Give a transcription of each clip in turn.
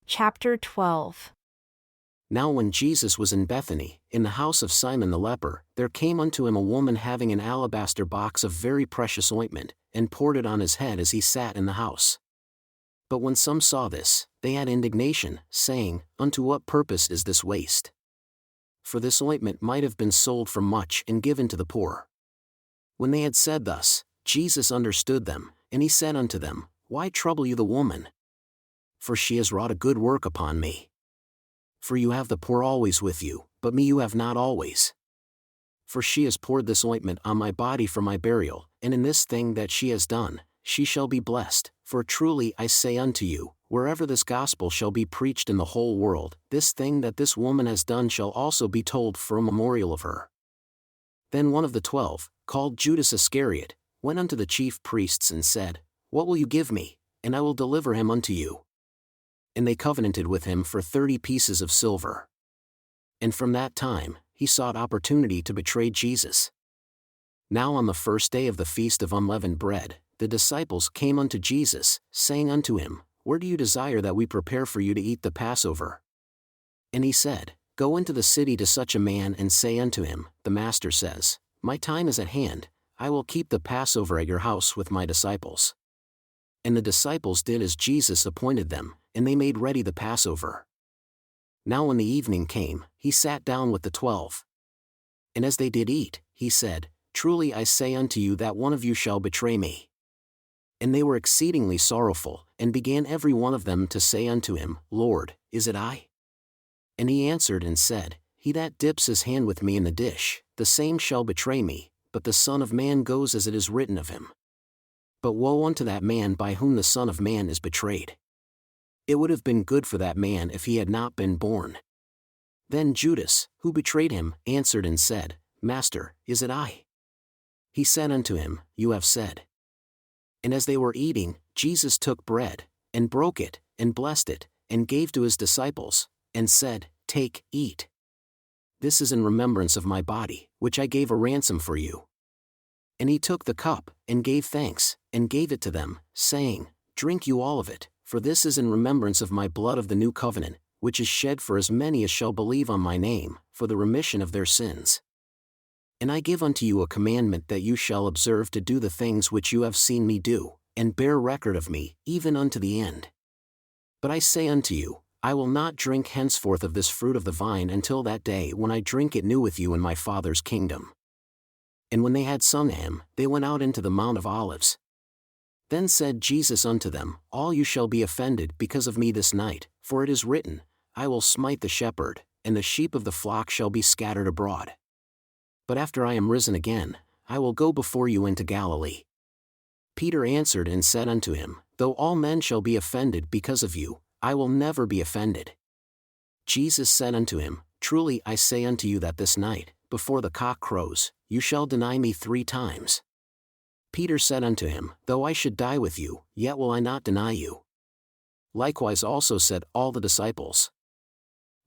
Chapter 12. Now when Jesus was in Bethany, in the house of Simon the leper, there came unto him a woman having an alabaster box of very precious ointment, and poured it on his head as he sat in the house. But when some saw this, they had indignation, saying, Unto what purpose is this waste? For this ointment might have been sold for much and given to the poor. When they had said thus, Jesus understood them, and he said unto them, Why trouble you the woman? For she has wrought a good work upon me. For you have the poor always with you, but me you have not always. For she has poured this ointment on my body for my burial, and in this thing that she has done, she shall be blessed. For truly I say unto you, wherever this gospel shall be preached in the whole world, this thing that this woman has done shall also be told for a memorial of her. Then one of the 12, called Judas Iscariot, went unto the chief priests and said, What will you give me, and I will deliver him unto you? And they covenanted with him for 30 pieces of silver. And from that time, he sought opportunity to betray Jesus. Now on the first day of the feast of unleavened bread, the disciples came unto Jesus, saying unto him, Where do you desire that we prepare for you to eat the Passover? And he said, Go into the city to such a man and say unto him, The Master says, My time is at hand, I will keep the Passover at your house with my disciples. And the disciples did as Jesus appointed them, and they made ready the Passover. Now when the evening came, he sat down with the 12. And as they did eat, he said, Truly I say unto you that one of you shall betray me. And they were exceedingly sorrowful, and began every one of them to say unto him, Lord, is it I? And he answered and said, He that dips his hand with me in the dish, the same shall betray me, but the Son of Man goes as it is written of him. But woe unto that man by whom the Son of Man is betrayed. It would have been good for that man if he had not been born. Then Judas, who betrayed him, answered and said, Master, is it I? He said unto him, You have said. And as they were eating, Jesus took bread, and broke it, and blessed it, and gave to his disciples, and said, Take, eat. This is in remembrance of my body, which I gave a ransom for you. And he took the cup, and gave thanks, and gave it to them, saying, Drink you all of it, for this is in remembrance of my blood of the new covenant, which is shed for as many as shall believe on my name, for the remission of their sins. And I give unto you a commandment that you shall observe to do the things which you have seen me do, and bear record of me, even unto the end. But I say unto you, I will not drink henceforth of this fruit of the vine until that day when I drink it new with you in my Father's kingdom. And when they had sung a hymn, they went out into the Mount of Olives. Then said Jesus unto them, All you shall be offended because of me this night, for it is written, I will smite the shepherd, and the sheep of the flock shall be scattered abroad. But after I am risen again, I will go before you into Galilee. Peter answered and said unto him, Though all men shall be offended because of you, I will never be offended. Jesus said unto him, Truly I say unto you that this night, before the cock crows, you shall deny me 3 times. Peter said unto him, Though I should die with you, yet will I not deny you. Likewise also said all the disciples.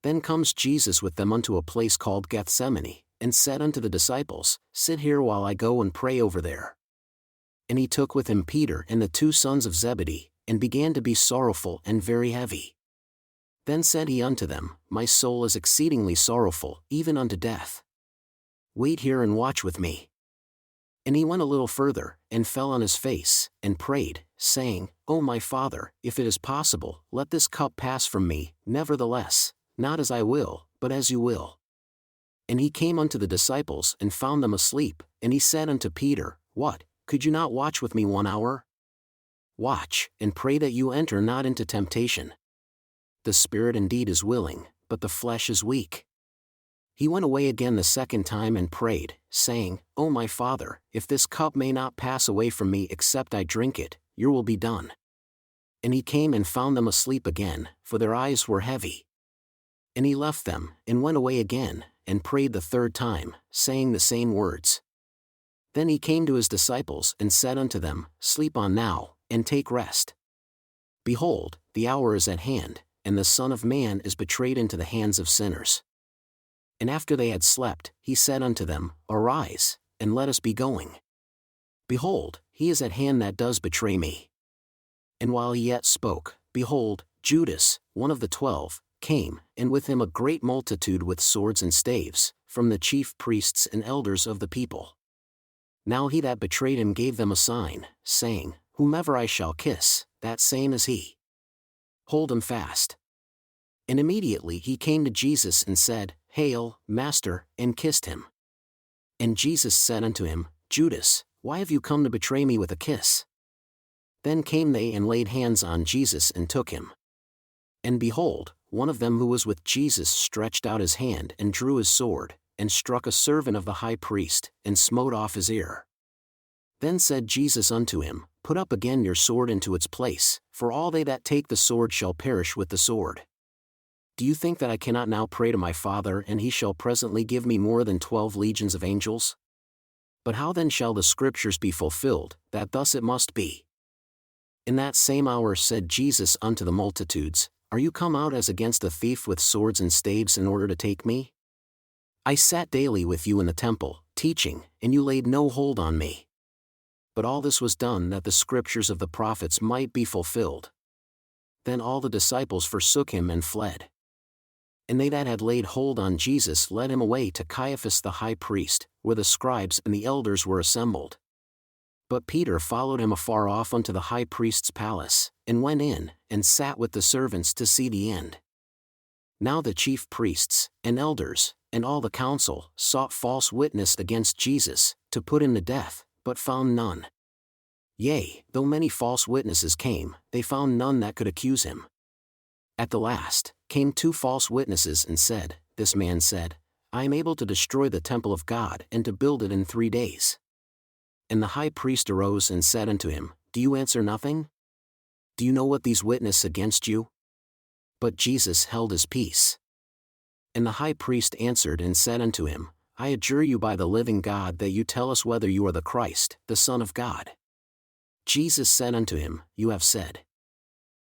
Then comes Jesus with them unto a place called Gethsemane, and said unto the disciples, Sit here while I go and pray over there. And he took with him Peter and the 2 sons of Zebedee, and began to be sorrowful and very heavy. Then said he unto them, My soul is exceedingly sorrowful, even unto death. Wait here and watch with me. And he went a little further, and fell on his face, and prayed, saying, O my Father, if it is possible, let this cup pass from me, nevertheless, not as I will, but as you will. And he came unto the disciples and found them asleep, and he said unto Peter, What, could you not watch with me 1 hour? Watch, and pray that you enter not into temptation. The spirit indeed is willing, but the flesh is weak. He went away again the second time and prayed, saying, O my Father, if this cup may not pass away from me except I drink it, your will be done. And he came and found them asleep again, for their eyes were heavy. And he left them, and went away again, and prayed the 3rd time, saying the same words. Then he came to his disciples and said unto them, Sleep on now, and take rest. Behold, the hour is at hand, and the Son of Man is betrayed into the hands of sinners. And after they had slept, he said unto them, Arise, and let us be going. Behold, he is at hand that does betray me. And while he yet spoke, behold, Judas, one of the 12, came, and with him a great multitude with swords and staves, from the chief priests and elders of the people. Now he that betrayed him gave them a sign, saying, Whomever I shall kiss, that same is he. Hold him fast. And immediately he came to Jesus and said, Hail, Master, and kissed him. And Jesus said unto him, Judas, why have you come to betray me with a kiss? Then came they and laid hands on Jesus and took him. And behold, one of them who was with Jesus stretched out his hand and drew his sword, and struck a servant of the high priest, and smote off his ear. Then said Jesus unto him, Put up again your sword into its place, for all they that take the sword shall perish with the sword. Do you think that I cannot now pray to my Father, and he shall presently give me more than 12 legions of angels? But how then shall the Scriptures be fulfilled, that thus it must be? In that same hour said Jesus unto the multitudes, Are you come out as against a thief with swords and staves in order to take me? I sat daily with you in the temple, teaching, and you laid no hold on me. But all this was done that the Scriptures of the prophets might be fulfilled. Then all the disciples forsook him and fled. And they that had laid hold on Jesus led him away to Caiaphas the high priest, where the scribes and the elders were assembled. But Peter followed him afar off unto the high priest's palace, and went in, and sat with the servants to see the end. Now the chief priests, and elders, and all the council, sought false witness against Jesus, to put him to death, but found none. Yea, though many false witnesses came, they found none that could accuse him. At the last, came 2 false witnesses and said, This man said, I am able to destroy the temple of God and to build it in 3 days. And the high priest arose and said unto him, Do you answer nothing? Do you know what these witness against you? But Jesus held his peace. And the high priest answered and said unto him, I adjure you by the living God that you tell us whether you are the Christ, the Son of God. Jesus said unto him, You have said.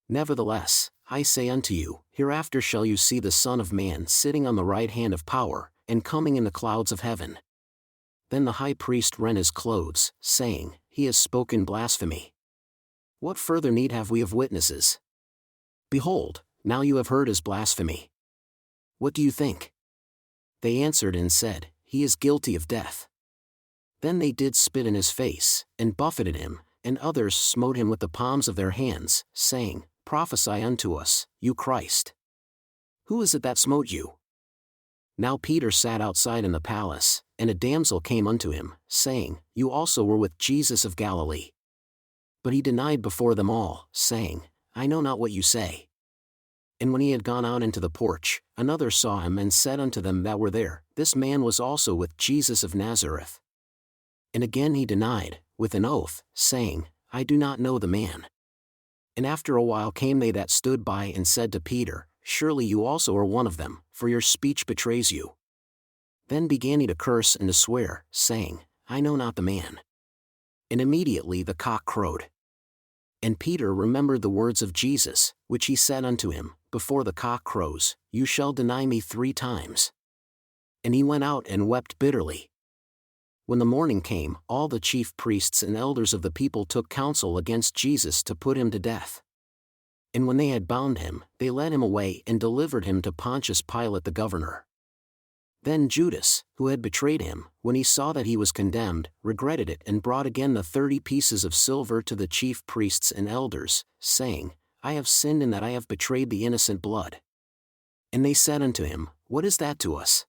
Nevertheless, I say unto you, hereafter shall you see the Son of Man sitting on the right hand of power, and coming in the clouds of heaven. Then the high priest rent his clothes, saying, He has spoken blasphemy. What further need have we of witnesses? Behold, now you have heard his blasphemy. What do you think? They answered and said, He is guilty of death. Then they did spit in his face, and buffeted him, and others smote him with the palms of their hands, saying, Prophesy unto us, you Christ. Who is it that smote you? Now Peter sat outside in the palace, and a damsel came unto him, saying, You also were with Jesus of Galilee. But he denied before them all, saying, I know not what you say. And when he had gone out into the porch, another saw him and said unto them that were there, This man was also with Jesus of Nazareth. And again he denied, with an oath, saying, I do not know the man. And after a while came they that stood by and said to Peter, Surely you also are one of them, for your speech betrays you. Then began he to curse and to swear, saying, I know not the man. And immediately the cock crowed. And Peter remembered the words of Jesus, which he said unto him, Before the cock crows, you shall deny me 3 times. And he went out and wept bitterly. When the morning came, all the chief priests and elders of the people took counsel against Jesus to put him to death. And when they had bound him, they led him away and delivered him to Pontius Pilate the governor. Then Judas, who had betrayed him, when he saw that he was condemned, regretted it and brought again the 30 pieces of silver to the chief priests and elders, saying, I have sinned in that I have betrayed the innocent blood. And they said unto him, What is that to us?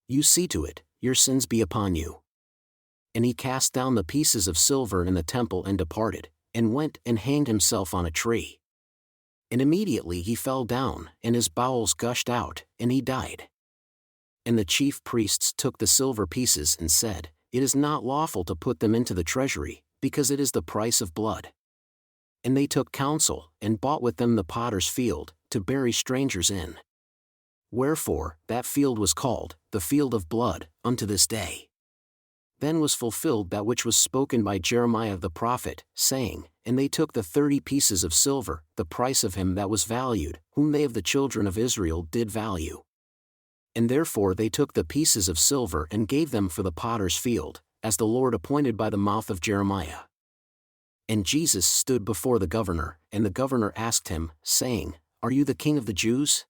You see to it, your sins be upon you. And he cast down the pieces of silver in the temple and departed, and went and hanged himself on a tree. And immediately he fell down, and his bowels gushed out, and he died. And the chief priests took the silver pieces and said, It is not lawful to put them into the treasury, because it is the price of blood. And they took counsel, and bought with them the potter's field, to bury strangers in. Wherefore, that field was called, the field of blood, unto this day. Then was fulfilled that which was spoken by Jeremiah the prophet, saying, And they took the 30 pieces of silver, the price of him that was valued, whom they of the children of Israel did value. And therefore they took the pieces of silver and gave them for the potter's field, as the Lord appointed by the mouth of Jeremiah. And Jesus stood before the governor, and the governor asked him, saying, Are you the king of the Jews?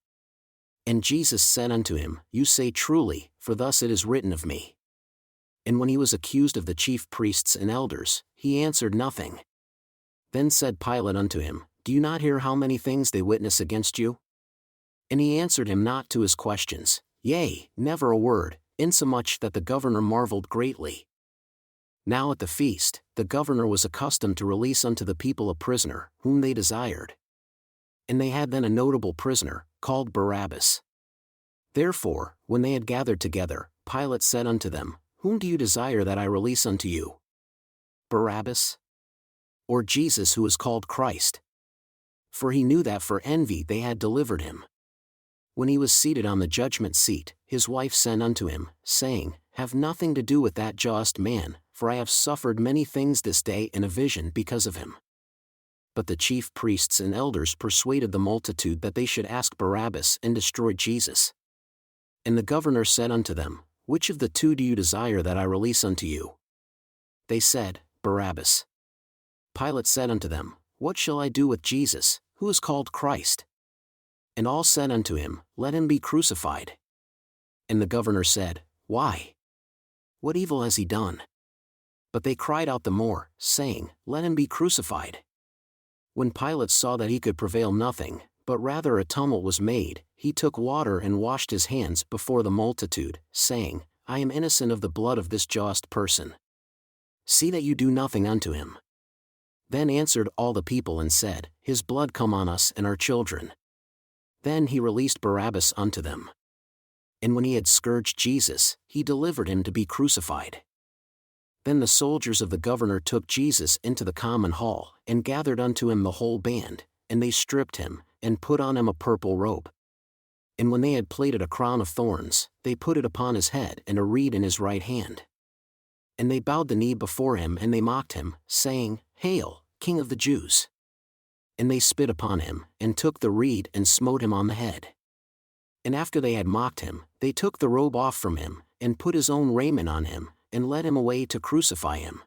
And Jesus said unto him, You say truly, for thus it is written of me. And when he was accused of the chief priests and elders, he answered nothing. Then said Pilate unto him, Do you not hear how many things they witness against you? And he answered him not to his questions, Yea, never a word, insomuch that the governor marveled greatly. Now at the feast, the governor was accustomed to release unto the people a prisoner, whom they desired. And they had then a notable prisoner, called Barabbas. Therefore, when they had gathered together, Pilate said unto them, Whom do you desire that I release unto you? Barabbas? Or Jesus who is called Christ? For he knew that for envy they had delivered him. When he was seated on the judgment seat, his wife sent unto him, saying, Have nothing to do with that just man, for I have suffered many things this day in a vision because of him. But the chief priests and elders persuaded the multitude that they should ask Barabbas and destroy Jesus. And the governor said unto them, Which of the two do you desire that I release unto you? They said, Barabbas. Pilate said unto them, What shall I do with Jesus, who is called Christ? And all said unto him, Let him be crucified. And the governor said, Why? What evil has he done? But they cried out the more, saying, Let him be crucified. When Pilate saw that he could prevail nothing, but rather a tumult was made, he took water and washed his hands before the multitude, saying, I am innocent of the blood of this just person. See that you do nothing unto him. Then answered all the people and said, His blood come on us and our children. Then he released Barabbas unto them. And when he had scourged Jesus, he delivered him to be crucified. Then the soldiers of the governor took Jesus into the common hall, and gathered unto him the whole band, and they stripped him, and put on him a purple robe. And when they had plaited a crown of thorns, they put it upon his head and a reed in his right hand. And they bowed the knee before him and they mocked him, saying, Hail, King of the Jews! And they spit upon him, and took the reed and smote him on the head. And after they had mocked him, they took the robe off from him, and put his own raiment on him, and led him away to crucify him.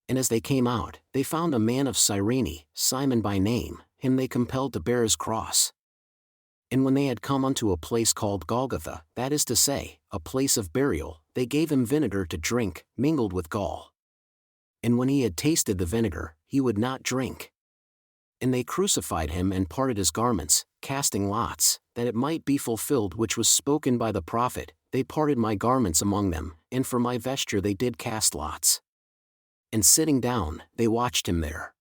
And as they came out, they found a man of Cyrene, Simon by name, him they compelled to bear his cross. And when they had come unto a place called Golgotha, that is to say, a place of burial, they gave him vinegar to drink, mingled with gall. And when he had tasted the vinegar, he would not drink. And they crucified him and parted his garments, casting lots, that it might be fulfilled which was spoken by the prophet, They parted my garments among them, and for my vesture they did cast lots. And sitting down, they watched him there.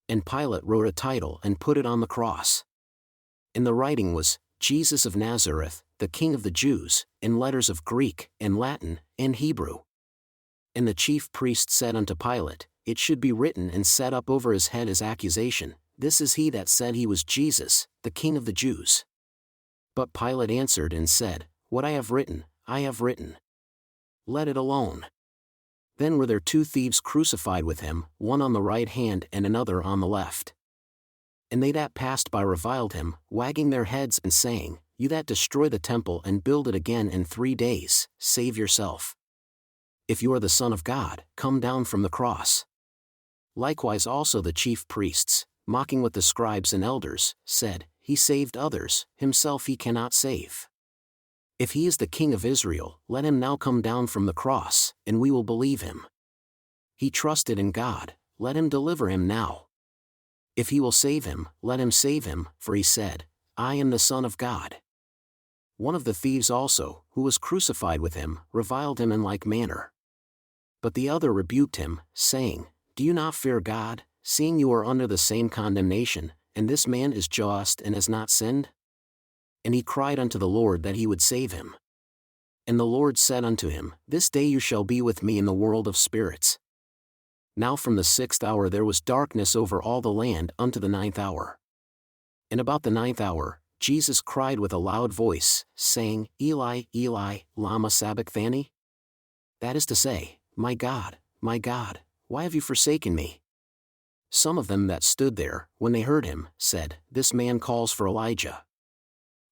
And Pilate wrote a title and put it on the cross. And the writing was, Jesus of Nazareth, the King of the Jews, in letters of Greek, and Latin, and Hebrew. And the chief priest said unto Pilate, It should be written and set up over his head his accusation, This is he that said he was Jesus, the King of the Jews. But Pilate answered and said, What I have written, I have written. Let it alone. Then were there 2 thieves crucified with him, one on the right hand and another on the left. And they that passed by reviled him, wagging their heads and saying, You that destroy the temple and build it again in 3 days, save yourself. If you are the Son of God, come down from the cross. Likewise also the chief priests, mocking with the scribes and elders, said, He saved others, himself he cannot save. If he is the King of Israel, let him now come down from the cross, and we will believe him. He trusted in God, let him deliver him now. If he will save him, let him save him, for he said, I am the Son of God. One of the thieves also, who was crucified with him, reviled him in like manner. But the other rebuked him, saying, Do you not fear God, seeing you are under the same condemnation, and this man is just and has not sinned? And he cried unto the Lord that he would save him. And the Lord said unto him, This day you shall be with me in the world of spirits. Now from the 6th hour there was darkness over all the land unto the 9th hour. And about the 9th hour, Jesus cried with a loud voice, saying, Eli, Eli, lama sabachthani? That is to say, my God, why have you forsaken me? Some of them that stood there, when they heard him, said, This man calls for Elijah.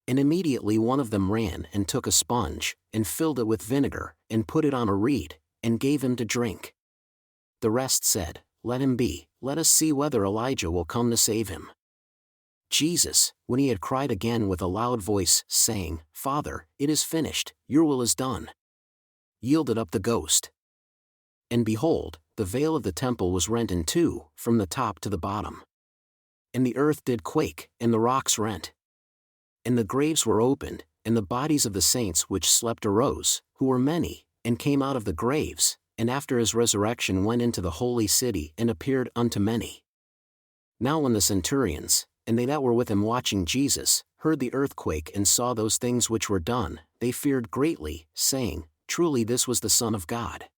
And immediately one of them ran and took a sponge, and filled it with vinegar, and put it on a reed, and gave him to drink. The rest said, "Let him be, let us see whether Elijah will come to save him." Jesus, when he had cried again with a loud voice, saying, "Father, it is finished, your will is done," yielded up the ghost. And behold, the veil of the temple was rent in two, from the top to the bottom. And the earth did quake, and the rocks rent. And the graves were opened, and the bodies of the saints which slept arose, who were many, and came out of the graves, and after his resurrection went into the holy city and appeared unto many. Now when the centurions, and they that were with him watching Jesus, heard the earthquake and saw those things which were done, they feared greatly, saying, "Truly this was the Son of God."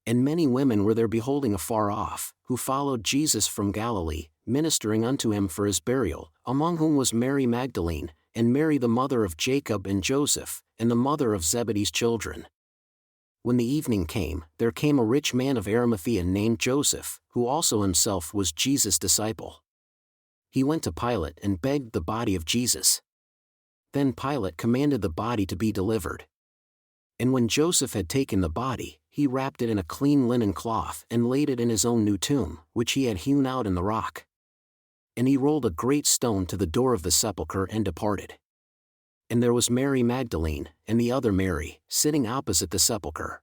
And many women were there beholding afar off, who followed Jesus from Galilee, ministering unto him for his burial, among whom was Mary Magdalene, and Mary the mother of Jacob and Joseph, and the mother of Zebedee's children. When the evening came, there came a rich man of Arimathea named Joseph, who also himself was Jesus' disciple. He went to Pilate and begged the body of Jesus. Then Pilate commanded the body to be delivered. And when Joseph had taken the body, he wrapped it in a clean linen cloth and laid it in his own new tomb, which he had hewn out in the rock. And he rolled a great stone to the door of the sepulchre and departed. And there was Mary Magdalene, and the other Mary, sitting opposite the sepulchre.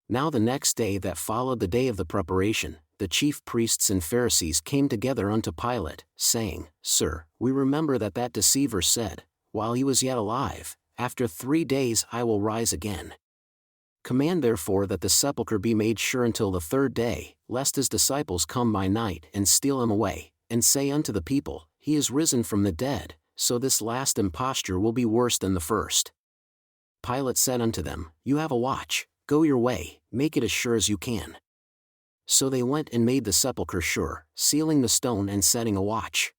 Now the next day that followed the day of the preparation, the chief priests and Pharisees came together unto Pilate, saying, "Sir, we remember that that deceiver said, while he was yet alive, After 3 days I will rise again. Command therefore that the sepulchre be made sure until the 3rd day, lest his disciples come by night and steal him away, and say unto the people, He is risen from the dead, so this last imposture will be worse than the first." Pilate said unto them, "You have a watch, go your way, make it as sure as you can." So they went and made the sepulchre sure, sealing the stone and setting a watch.